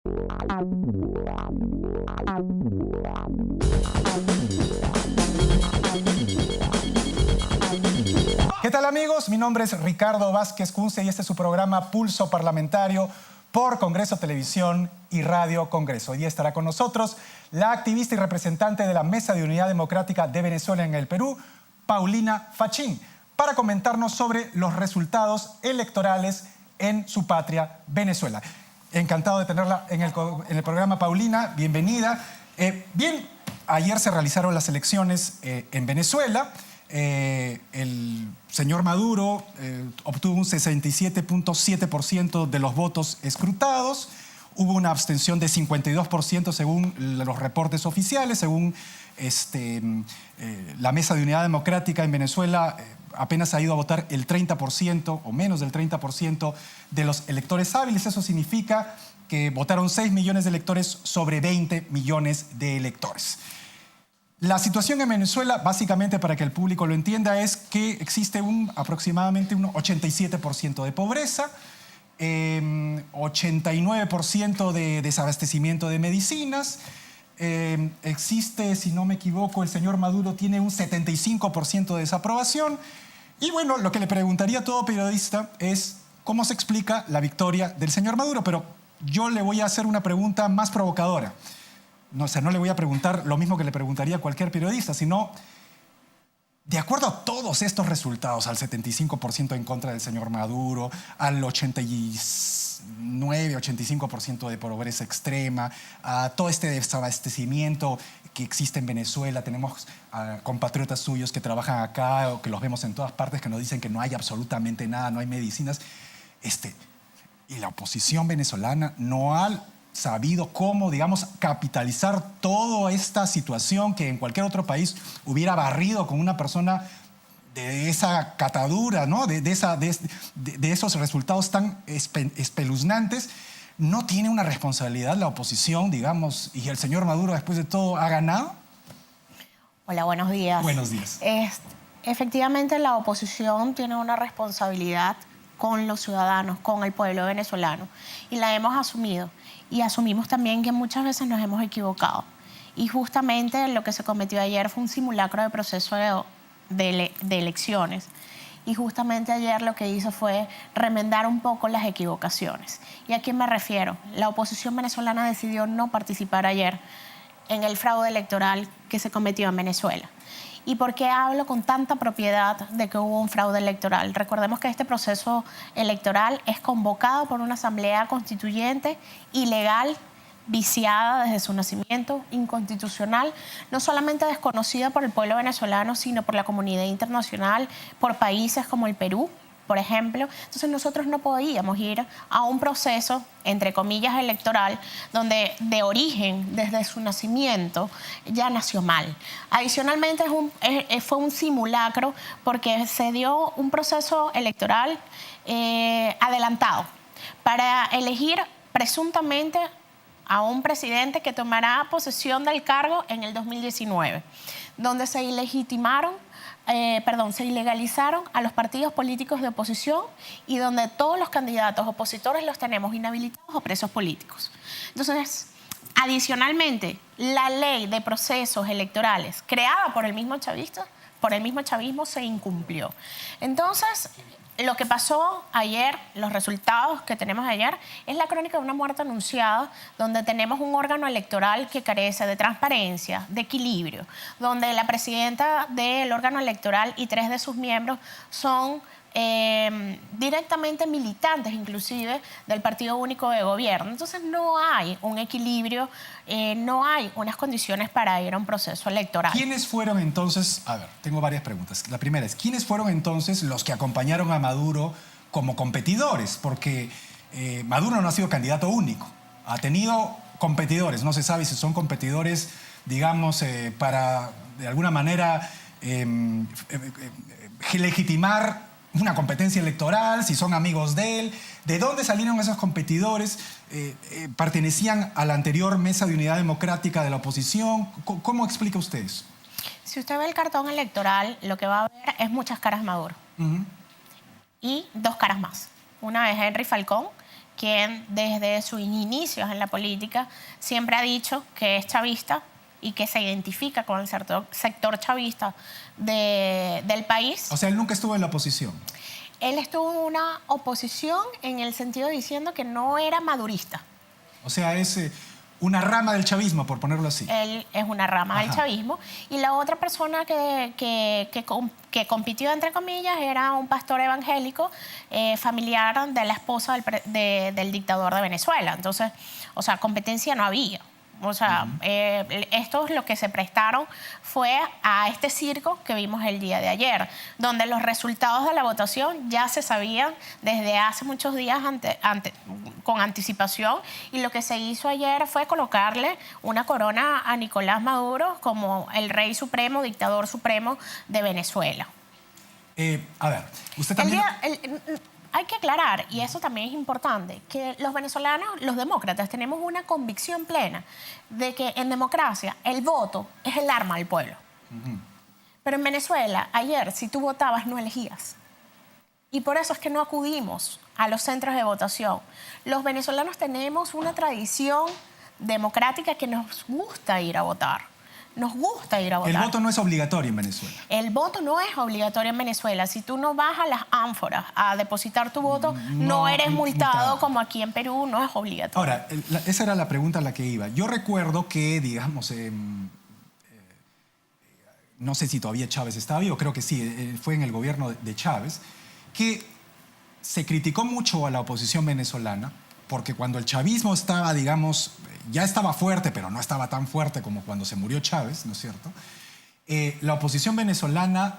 ¿Qué tal, amigos? Mi nombre es Ricardo Vázquez Kunze y este es su programa Pulso Parlamentario por Congreso Televisión y Radio Congreso. Hoy estará con nosotros la activista y representante de la Mesa de Unidad Democrática de Venezuela en el Perú, Paulina Fachín, para comentarnos sobre los resultados electorales en su patria, Venezuela. Encantado de tenerla en el programa, Paulina. Bienvenida. Bien, ayer se realizaron las elecciones en Venezuela. El señor Maduro obtuvo un 67.7% de los votos escrutados. Hubo una abstención de 52% según los reportes oficiales. Según la Mesa de Unidad Democrática en Venezuela, apenas ha ido a votar el 30% o menos del 30% de los electores hábiles. Eso significa que votaron 6 millones de electores sobre 20 millones de electores. La situación en Venezuela, básicamente para que el público lo entienda, es que existe aproximadamente un 87% de pobreza, 89% de desabastecimiento de medicinas. Existe, si no me equivoco, el señor Maduro tiene un 75% de desaprobación. Y bueno, lo que le preguntaría a todo periodista es cómo se explica la victoria del señor Maduro. Pero yo le voy a hacer una pregunta más provocadora. No le voy a preguntar lo mismo que le preguntaría a cualquier periodista, sino, de acuerdo a todos estos resultados, al 75% en contra del señor Maduro, al 89-85% de pobreza extrema, a todo este desabastecimiento que existe en Venezuela, tenemos compatriotas suyos que trabajan acá o que los vemos en todas partes que nos dicen que no hay absolutamente nada, no hay medicinas. Y la oposición venezolana no ha sabido cómo, digamos, capitalizar toda esta situación que en cualquier otro país hubiera barrido con una persona de esa catadura, ¿no? de esos resultados tan espeluznantes. ¿No tiene una responsabilidad la oposición, digamos, y el señor Maduro después de todo ha ganado? Hola, buenos días. Buenos días. Efectivamente, la oposición tiene una responsabilidad con los ciudadanos, con el pueblo venezolano, y la hemos asumido. Y asumimos también que muchas veces nos hemos equivocado. Y justamente lo que se cometió ayer fue un simulacro de proceso de elecciones. Y justamente ayer lo que hizo fue remendar un poco las equivocaciones. ¿Y a quién me refiero? La oposición venezolana decidió no participar ayer en el fraude electoral que se cometió en Venezuela. ¿Y por qué hablo con tanta propiedad de que hubo un fraude electoral? Recordemos que este proceso electoral es convocado por una asamblea constituyente ilegal, viciada desde su nacimiento, inconstitucional, no solamente desconocida por el pueblo venezolano, sino por la comunidad internacional, por países como el Perú, por ejemplo. Entonces nosotros no podíamos ir a un proceso, entre comillas, electoral, donde de origen, desde su nacimiento, ya nació mal. Adicionalmente fue un simulacro porque se dio un proceso electoral adelantado para elegir presuntamente a un presidente que tomará posesión del cargo en el 2019, donde se ilegalizaron a los partidos políticos de oposición y donde todos los candidatos opositores los tenemos inhabilitados o presos políticos. Entonces, adicionalmente, la ley de procesos electorales creada por el mismo chavismo se incumplió. Entonces, lo que pasó ayer, los resultados que tenemos ayer, es la crónica de una muerte anunciada, donde tenemos un órgano electoral que carece de transparencia, de equilibrio, donde la presidenta del órgano electoral y 3 de sus miembros son directamente militantes, inclusive, del Partido Único de Gobierno. Entonces no hay un equilibrio, no hay unas condiciones para ir a un proceso electoral. ¿Quiénes fueron entonces? A ver, tengo varias preguntas. La primera es, ¿quiénes fueron entonces los que acompañaron a Maduro como competidores? Porque Maduro no ha sido candidato único, ha tenido competidores. No se sabe si son competidores, digamos, para de alguna manera legitimar una competencia electoral, si son amigos de él. ¿De dónde salieron esos competidores? ¿Pertenecían a la anterior Mesa de Unidad Democrática de la oposición? ¿Cómo explica usted eso? Si usted ve el cartón electoral, lo que va a ver es muchas caras Maduro. Y 2 caras más. Una es Henry Falcón, quien desde sus inicios en la política siempre ha dicho que es chavista y que se identifica con el sector chavista del país. O sea, él nunca estuvo en la oposición. Él estuvo en una oposición en el sentido diciendo que no era madurista. O sea, es una rama del chavismo, por ponerlo así. Él es una rama del chavismo. Y la otra persona que compitió, entre comillas, era un pastor evangélico familiar de la esposa del dictador de Venezuela. Entonces, o sea, competencia no había. O sea, estos lo que se prestaron fue a este circo que vimos el día de ayer, donde los resultados de la votación ya se sabían desde hace muchos días con anticipación, y lo que se hizo ayer fue colocarle una corona a Nicolás Maduro como el rey supremo, dictador supremo de Venezuela. A ver, usted también... Hay que aclarar, y eso también es importante, que los venezolanos, los demócratas, tenemos una convicción plena de que en democracia el voto es el arma del pueblo. Pero en Venezuela, ayer, si tú votabas, no elegías. Y por eso es que no acudimos a los centros de votación. Los venezolanos tenemos una tradición democrática que nos gusta ir a votar. Nos gusta ir a votar. El voto no es obligatorio en Venezuela. El voto no es obligatorio en Venezuela. Si tú no vas a las ánforas a depositar tu voto, no eres multado como aquí en Perú, no es obligatorio. Ahora, esa era la pregunta a la que iba. Yo recuerdo que, digamos, no sé si todavía Chávez estaba vivo, creo que sí, fue en el gobierno de Chávez, que se criticó mucho a la oposición venezolana, porque cuando el chavismo estaba, digamos, ya estaba fuerte, pero no estaba tan fuerte como cuando se murió Chávez, ¿no es cierto? La oposición venezolana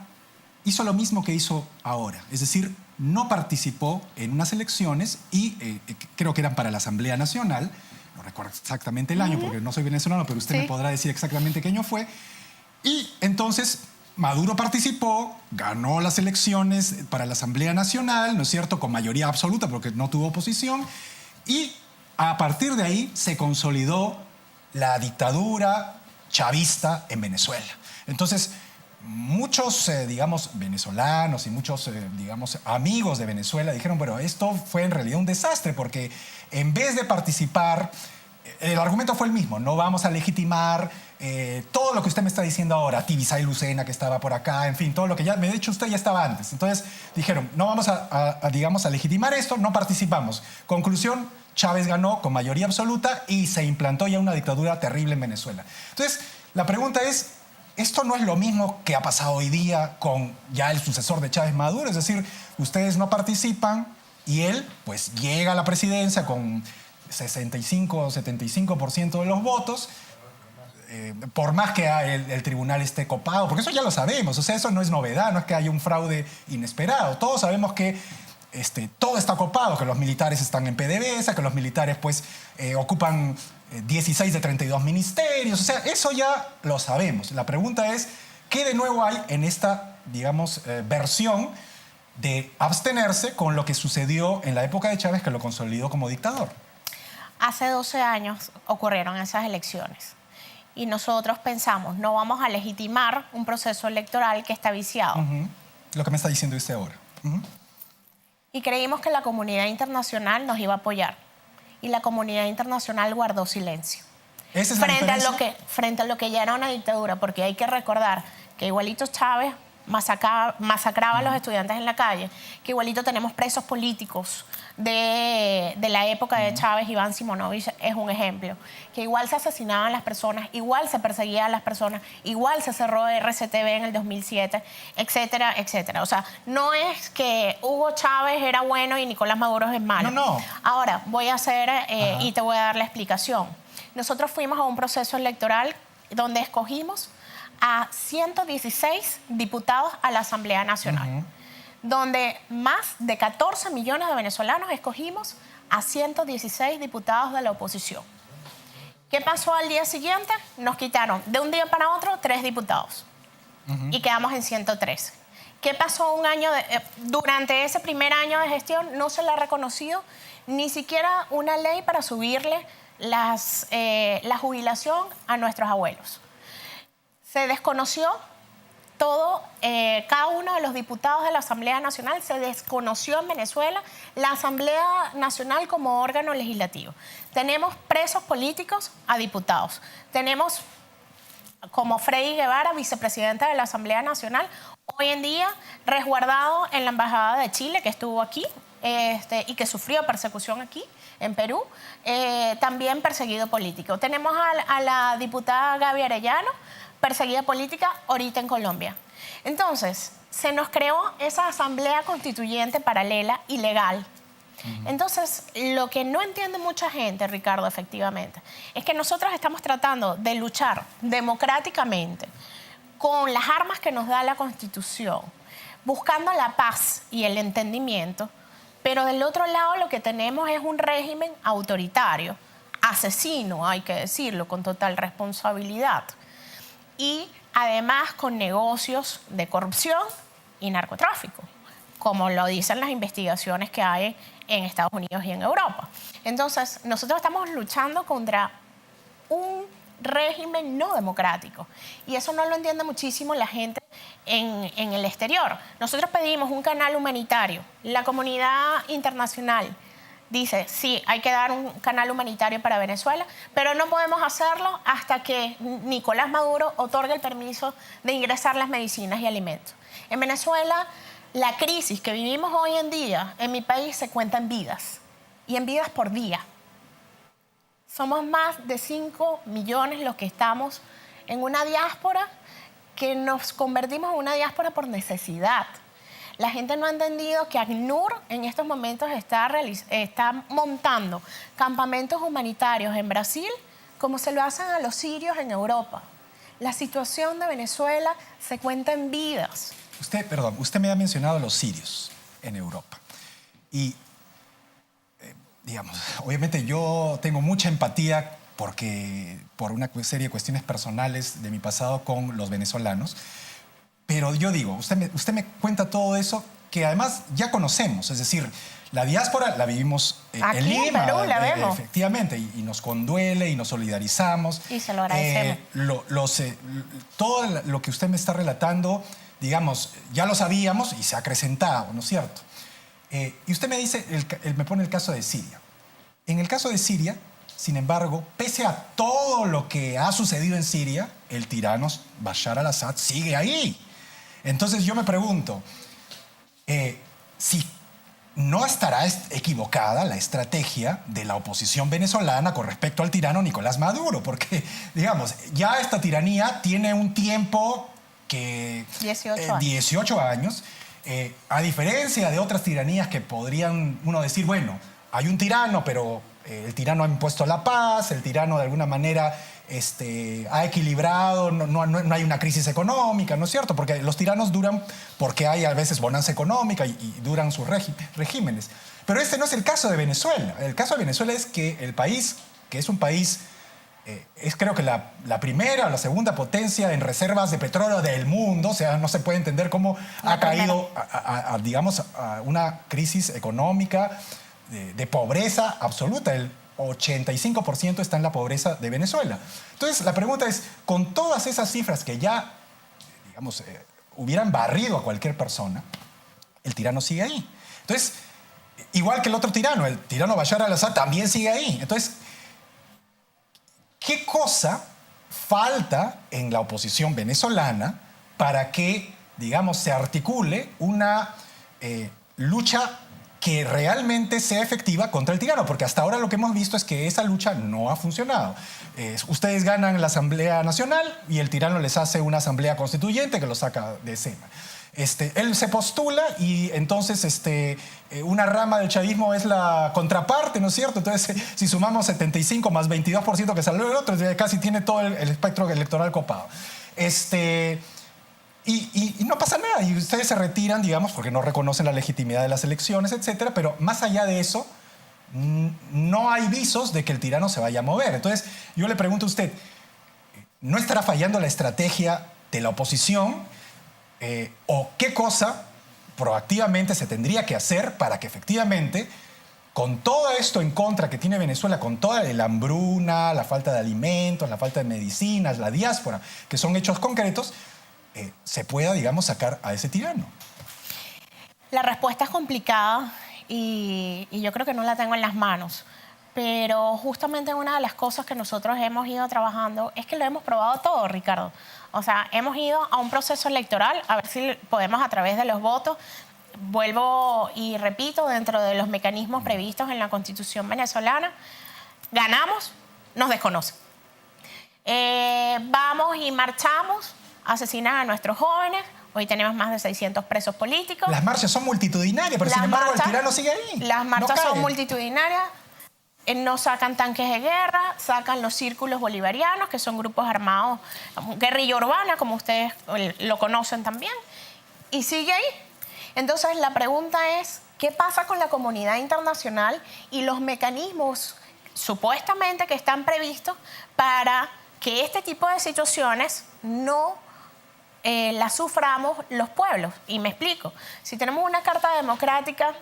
hizo lo mismo que hizo ahora, es decir, no participó en unas elecciones y creo que eran para la Asamblea Nacional, no recuerdo exactamente el año porque no soy venezolano, pero usted me podrá decir exactamente qué año fue, y entonces Maduro participó, ganó las elecciones para la Asamblea Nacional, ¿no es cierto?, con mayoría absoluta porque no tuvo oposición, y a partir de ahí se consolidó la dictadura chavista en Venezuela. Entonces, muchos, digamos, venezolanos y muchos, digamos, amigos de Venezuela dijeron, bueno, esto fue en realidad un desastre porque en vez de participar, el argumento fue el mismo, no vamos a legitimar todo lo que usted me está diciendo ahora, Tibisay Lucena que estaba por acá, en fin, todo lo que ya me ha dicho usted ya estaba antes. Entonces dijeron, no vamos digamos, a legitimar esto, no participamos. Conclusión, Chávez ganó con mayoría absoluta y se implantó ya una dictadura terrible en Venezuela. Entonces, la pregunta es, ¿esto no es lo mismo que ha pasado hoy día con ya el sucesor de Chávez, Maduro? Es decir, ustedes no participan y él pues llega a la presidencia con 65 o 75% de los votos, por más que el tribunal esté copado, porque eso ya lo sabemos, o sea, eso no es novedad, no es que haya un fraude inesperado. Todos sabemos que todo está copado, que los militares están en PDVSA, que los militares pues ocupan 16 de 32 ministerios, o sea, eso ya lo sabemos. La pregunta es, ¿qué de nuevo hay en esta, digamos, versión de abstenerse con lo que sucedió en la época de Chávez, que lo consolidó como dictador? Hace 12 años ocurrieron esas elecciones. Y nosotros pensamos, no vamos a legitimar un proceso electoral que está viciado. Lo que me está diciendo usted ahora. Y creímos que la comunidad internacional nos iba a apoyar. Y la comunidad internacional guardó silencio. ¿Esa es la diferencia? Frente a lo que ya era una dictadura, porque hay que recordar que igualito Chávez masacraba a los estudiantes en la calle, que igualito tenemos presos políticos de la época de Chávez. Iván Simonovich es un ejemplo, que igual se asesinaban las personas, igual se perseguían las personas, igual se cerró RCTV en el 2007, etcétera, etcétera. O sea, no es que Hugo Chávez era bueno y Nicolás Maduro es malo. No. Ahora, voy a hacer y te voy a dar la explicación. Nosotros fuimos a un proceso electoral donde escogimos a 116 diputados a la Asamblea Nacional, donde más de 14 millones de venezolanos escogimos a 116 diputados de la oposición. ¿Qué pasó al día siguiente? Nos quitaron de un día para otro 3 diputados y quedamos en 113. ¿Qué pasó durante ese primer año de gestión? No se le ha reconocido ni siquiera una ley para subirle la jubilación a nuestros abuelos. Se desconoció cada uno de los diputados de la Asamblea Nacional se desconoció en Venezuela la Asamblea Nacional como órgano legislativo. Tenemos presos políticos a diputados. Tenemos como Freddy Guevara, vicepresidente de la Asamblea Nacional, hoy en día resguardado en la Embajada de Chile, que estuvo aquí y que sufrió persecución aquí en Perú, también perseguido político. Tenemos a la diputada Gaby Arellano, perseguida política ahorita en Colombia. Entonces, se nos creó esa asamblea constituyente paralela, ilegal. Entonces, lo que no entiende mucha gente, Ricardo, efectivamente, es que nosotros estamos tratando de luchar democráticamente con las armas que nos da la Constitución, buscando la paz y el entendimiento, pero del otro lado lo que tenemos es un régimen autoritario, asesino, hay que decirlo, con total responsabilidad, y además con negocios de corrupción y narcotráfico, como lo dicen las investigaciones que hay en Estados Unidos y en Europa. Entonces, nosotros estamos luchando contra un régimen no democrático, y eso no lo entiende muchísimo la gente en el exterior. Nosotros pedimos un canal humanitario. La comunidad internacional dice, sí, hay que dar un canal humanitario para Venezuela, pero no podemos hacerlo hasta que Nicolás Maduro otorgue el permiso de ingresar las medicinas y alimentos. En Venezuela, la crisis que vivimos hoy en día en mi país se cuenta en vidas, y en vidas por día. Somos más de 5 millones los que estamos en una diáspora, que nos convertimos en una diáspora por necesidad. La gente no ha entendido que ACNUR en estos momentos está montando campamentos humanitarios en Brasil como se lo hacen a los sirios en Europa. La situación de Venezuela se cuenta en vidas. Usted me ha mencionado a los sirios en Europa. Y, digamos, obviamente yo tengo mucha empatía por una serie de cuestiones personales de mi pasado con los venezolanos. Pero yo digo, usted me cuenta todo eso que además ya conocemos. Es decir, la diáspora la vivimos en Lima. En Perú la vemos. Efectivamente, y nos conduele y nos solidarizamos. Y se lo agradecemos. Todo lo que usted me está relatando, digamos, ya lo sabíamos y se ha acrecentado, ¿no es cierto? Y usted me dice, me pone el caso de Siria. En el caso de Siria, sin embargo, pese a todo lo que ha sucedido en Siria, el tirano Bashar al-Assad sigue ahí. Entonces yo me pregunto, si no estará equivocada la estrategia de la oposición venezolana con respecto al tirano Nicolás Maduro, porque, digamos, ya esta tiranía tiene un tiempo que... 18 años. A diferencia de otras tiranías que podrían uno decir, bueno, hay un tirano, pero el tirano ha impuesto la paz, el tirano de alguna manera ha equilibrado, no hay una crisis económica, ¿no es cierto? Porque los tiranos duran porque hay a veces bonanza económica y duran sus regímenes. Pero este no es el caso de Venezuela. El caso de Venezuela es que el país, que es un país, es creo que la primera o la segunda potencia en reservas de petróleo del mundo, o sea, no se puede entender cómo ha caído digamos, a una crisis económica de pobreza absoluta. El 85% está en la pobreza de Venezuela. Entonces, la pregunta es, con todas esas cifras que ya, digamos, hubieran barrido a cualquier persona, el tirano sigue ahí. Entonces, igual que el otro tirano, el tirano Bashar al-Assad también sigue ahí. Entonces, ¿qué cosa falta en la oposición venezolana para que, digamos, se articule una lucha que realmente sea efectiva contra el tirano? Porque hasta ahora lo que hemos visto es que esa lucha no ha funcionado. Ustedes ganan la Asamblea Nacional y el tirano les hace una Asamblea Constituyente que lo saca de escena. Él se postula y entonces una rama del chavismo es la contraparte, ¿no es cierto? Entonces, si sumamos 75 más 22% que salió el otro, casi tiene todo el espectro electoral copado. Y no pasa nada, y ustedes se retiran, digamos, porque no reconocen la legitimidad de las elecciones, etcétera, pero más allá de eso, no hay visos de que el tirano se vaya a mover. Entonces, yo le pregunto a usted, ¿no estará fallando la estrategia de la oposición? ¿O qué cosa proactivamente se tendría que hacer para que efectivamente, con todo esto en contra que tiene Venezuela, con toda la hambruna, la falta de alimentos, la falta de medicinas, la diáspora, que son hechos concretos, se pueda, digamos, sacar a ese tirano? La respuesta es complicada y yo creo que no la tengo en las manos. Pero justamente una de las cosas que nosotros hemos ido trabajando es que lo hemos probado todo, Ricardo. O sea, hemos ido a un proceso electoral a ver si podemos a través de los votos, vuelvo y repito, dentro de los mecanismos previstos en la Constitución venezolana, ganamos, nos desconocen. Vamos y marchamos, asesinan a nuestros jóvenes. Hoy tenemos más de 600 presos políticos. Las marchas son multitudinarias, pero sin embargo el tirano sigue ahí. Las marchas no son multitudinarias. No sacan tanques de guerra, sacan los círculos bolivarianos, que son grupos armados, guerrilla urbana, como ustedes lo conocen también, y sigue ahí. Entonces la pregunta es, ¿qué pasa con la comunidad internacional y los mecanismos supuestamente que están previstos para que este tipo de situaciones no las suframos los pueblos? Y me explico. Si tenemos una carta democrática,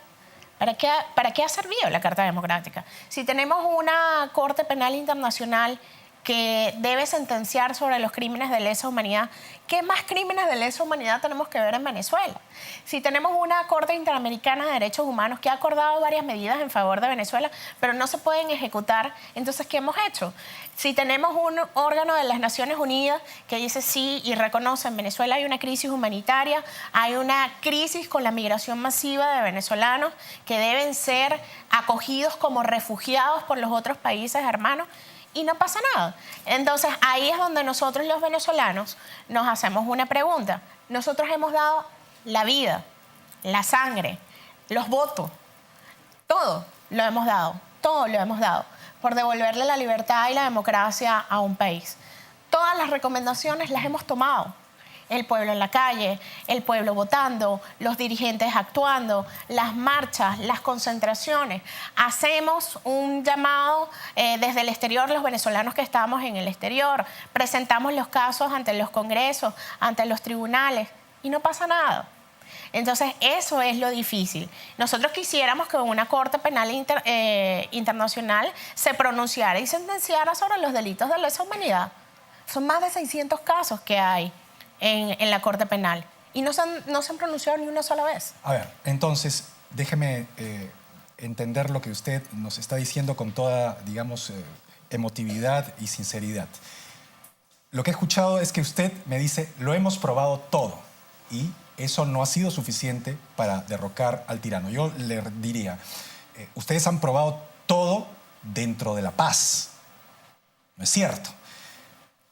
¿para qué ha servido la Carta Democrática? Si tenemos una Corte Penal Internacional que debe sentenciar sobre los crímenes de lesa humanidad, ¿qué más crímenes de lesa humanidad tenemos que ver en Venezuela? Si tenemos una Corte Interamericana de Derechos Humanos que ha acordado varias medidas en favor de Venezuela, pero no se pueden ejecutar, entonces, ¿qué hemos hecho? Si tenemos un órgano de las Naciones Unidas que dice sí y reconoce en Venezuela hay una crisis humanitaria, hay una crisis con la migración masiva de venezolanos que deben ser acogidos como refugiados por los otros países hermanos, y no pasa nada. Entonces, ahí es donde nosotros los venezolanos nos hacemos una pregunta. Nosotros hemos dado la vida, la sangre, los votos, todo lo hemos dado por devolverle la libertad y la democracia a un país. Todas las recomendaciones las hemos tomado. El pueblo en la calle, el pueblo votando, los dirigentes actuando, las marchas, las concentraciones. Hacemos un llamado desde el exterior, los venezolanos que estamos en el exterior, presentamos los casos ante los congresos, ante los tribunales y no pasa nada. Entonces, eso es lo difícil. Nosotros quisiéramos que una Corte Penal Internacional se pronunciara y sentenciara sobre los delitos de lesa humanidad. Son más de 600 casos que hay en la Corte Penal y no se han pronunciado ni una sola vez. A ver, entonces, déjeme entender lo que usted nos está diciendo con toda, digamos, emotividad y sinceridad. Lo que he escuchado es que usted me dice, lo hemos probado todo y eso no ha sido suficiente para derrocar al tirano. Yo le diría, ustedes han probado todo dentro de la paz. No es cierto.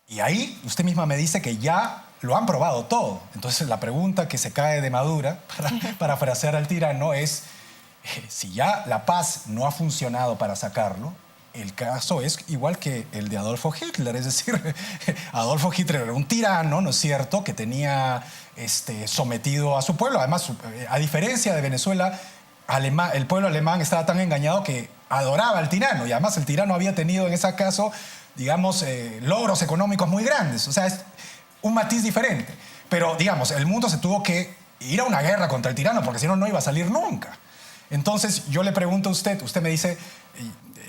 Y ahí usted misma me dice que ya lo han probado todo. Entonces la pregunta que se cae de madura, para frasear al tirano, es si ya la paz no ha funcionado para sacarlo, el caso es igual que el de Adolfo Hitler. Es decir, Adolfo Hitler era un tirano, ¿no es cierto?, que tenía sometido a su pueblo. Además, a diferencia de Venezuela, el pueblo alemán estaba tan engañado que adoraba al tirano. Y además el tirano había tenido en ese caso, digamos, logros económicos muy grandes. O sea, es un matiz diferente. Pero, digamos, el mundo se tuvo que ir a una guerra contra el tirano porque si no, no iba a salir nunca. Entonces, yo le pregunto a usted me dice,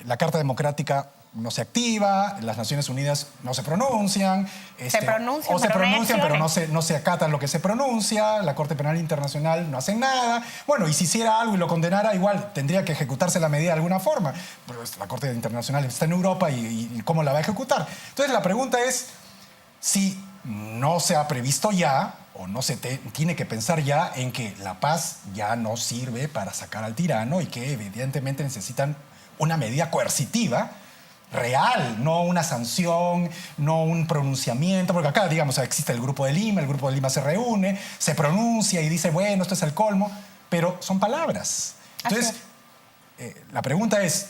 la Carta Democrática no se activa, las Naciones Unidas no se pronuncian. Se pronuncian, pero no se acatan lo que se pronuncia, la Corte Penal Internacional no hace nada. Bueno, y si hiciera algo y lo condenara, igual tendría que ejecutarse la medida de alguna forma. Pero la Corte Internacional está en Europa y ¿cómo la va a ejecutar? Entonces, la pregunta es si no se ha previsto ya o no se tiene que pensar ya en que la paz ya no sirve para sacar al tirano y que evidentemente necesitan una medida coercitiva real, no una sanción, no un pronunciamiento, porque acá, digamos, existe el Grupo de Lima se reúne, se pronuncia y dice, bueno, esto es el colmo, pero son palabras. Entonces, la pregunta es,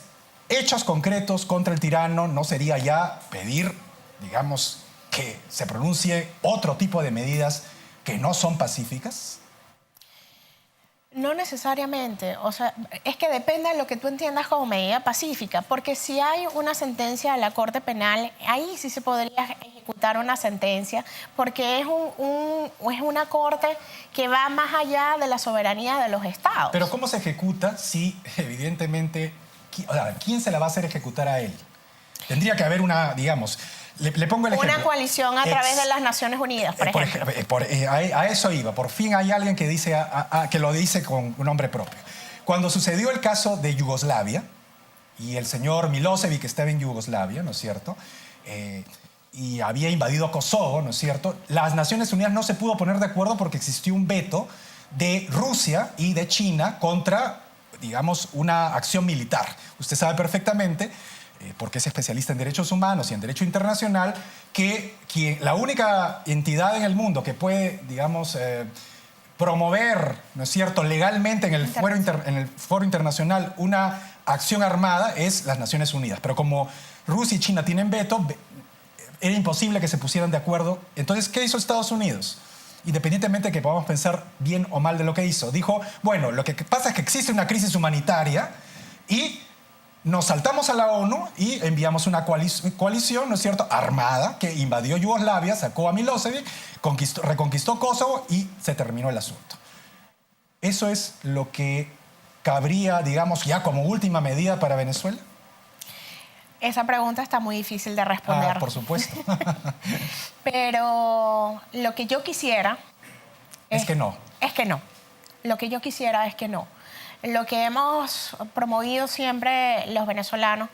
hechos concretos contra el tirano, ¿no sería ya pedir, digamos, que se pronuncie otro tipo de medidas que no son pacíficas? No necesariamente, o sea, es que depende de lo que tú entiendas como medida pacífica, porque si hay una sentencia de la Corte Penal, ahí sí se podría ejecutar una sentencia, porque es una corte que va más allá de la soberanía de los estados. Pero ¿cómo se ejecuta si evidentemente, ¿quién se la va a hacer ejecutar a él? Tendría que haber una, digamos, le pongo el ejemplo. Una coalición a través de las Naciones Unidas, por ejemplo. A eso iba. Por fin hay alguien que, que lo dice con un nombre propio. Cuando sucedió el caso de Yugoslavia, y el señor Milosevic estaba en Yugoslavia, ¿no es cierto?, y había invadido Kosovo, ¿no es cierto?, las Naciones Unidas no se pudo poner de acuerdo porque existió un veto de Rusia y de China contra, digamos, una acción militar. Usted sabe perfectamente, porque es especialista en derechos humanos y en derecho internacional, que la única entidad en el mundo que puede, digamos, promover, ¿no es cierto?, legalmente en el foro internacional una acción armada es las Naciones Unidas. Pero como Rusia y China tienen veto, era imposible que se pusieran de acuerdo. Entonces, ¿qué hizo Estados Unidos? Independientemente de que podamos pensar bien o mal de lo que hizo, dijo, bueno, lo que pasa es que existe una crisis humanitaria y nos saltamos a la ONU y enviamos una coalición, ¿no es cierto?, armada, que invadió Yugoslavia, sacó a Milosevic, reconquistó Kosovo y se terminó el asunto. Eso es lo que cabría, digamos, ya como última medida para Venezuela. Esa pregunta está muy difícil de responder. Por supuesto. Pero lo que yo quisiera... Es que no. Es que no. Lo que yo quisiera es que no. Lo que hemos promovido siempre los venezolanos,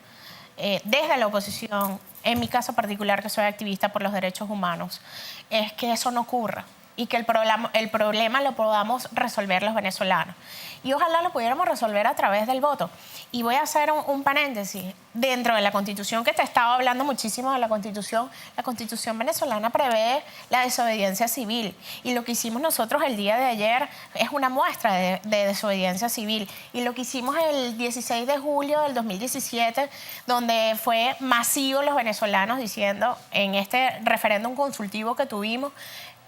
desde la oposición, en mi caso particular, que soy activista por los derechos humanos, es que eso no ocurra y que el problema lo podamos resolver los venezolanos. Y ojalá lo pudiéramos resolver a través del voto. Y voy a hacer un paréntesis. Dentro de la Constitución, que te estaba hablando muchísimo de la Constitución venezolana prevé la desobediencia civil. Y lo que hicimos nosotros el día de ayer es una muestra de desobediencia civil. Y lo que hicimos el 16 de julio del 2017, donde fue masivo los venezolanos diciendo, en este referéndum consultivo que tuvimos,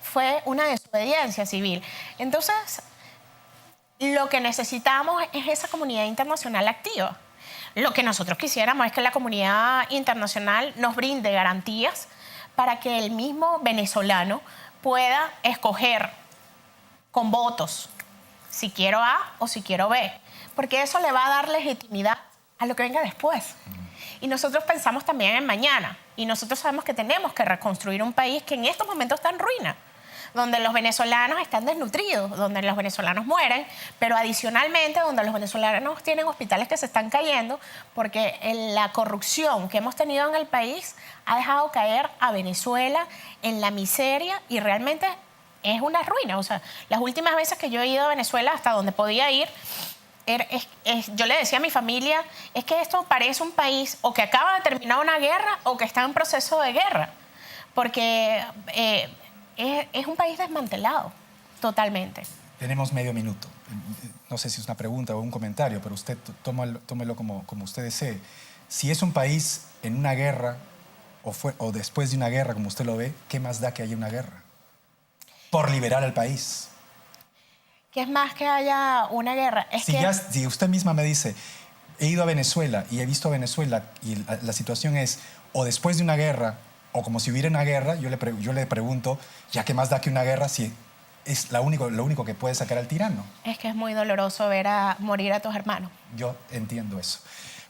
fue una desobediencia civil. Entonces, lo que necesitamos es esa comunidad internacional activa. Lo que nosotros quisiéramos es que la comunidad internacional nos brinde garantías para que el mismo venezolano pueda escoger con votos si quiero A o si quiero B, porque eso le va a dar legitimidad a lo que venga después. Y nosotros pensamos también en mañana, y nosotros sabemos que tenemos que reconstruir un país que en estos momentos está en ruina, donde los venezolanos están desnutridos, donde los venezolanos mueren, pero adicionalmente donde los venezolanos tienen hospitales que se están cayendo porque la corrupción que hemos tenido en el país ha dejado caer a Venezuela en la miseria y realmente es una ruina. O sea, las últimas veces que yo he ido a Venezuela, hasta donde podía ir, yo le decía a mi familia, es que esto parece un país o que acaba de terminar una guerra o que está en proceso de guerra, porque... es un país desmantelado, totalmente. Tenemos medio minuto. No sé si es una pregunta o un comentario, pero usted tómelo como usted desee. Si es un país en una guerra o después de una guerra, como usted lo ve, ¿qué más da que haya una guerra? Por liberar al país. ¿Qué es más que haya una guerra? Si usted misma me dice, he ido a Venezuela y he visto a Venezuela y la situación es o después de una guerra o como si hubiera una guerra, yo le pregunto, ¿ya qué más da que una guerra si es lo único que puede sacar al tirano? Es que es muy doloroso ver morir a tus hermanos. Yo entiendo eso.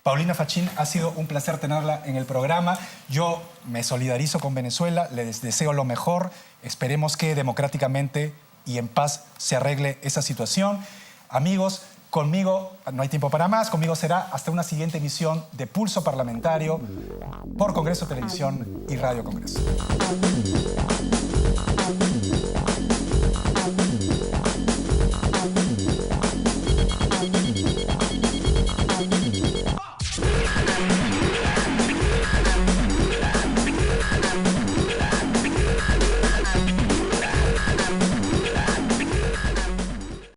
Paulina Fachín, ha sido un placer tenerla en el programa. Yo me solidarizo con Venezuela, les deseo lo mejor. Esperemos que democráticamente y en paz se arregle esa situación. Amigos, conmigo no hay tiempo para más. Conmigo será hasta una siguiente emisión de Pulso Parlamentario por Congreso Televisión y Radio Congreso.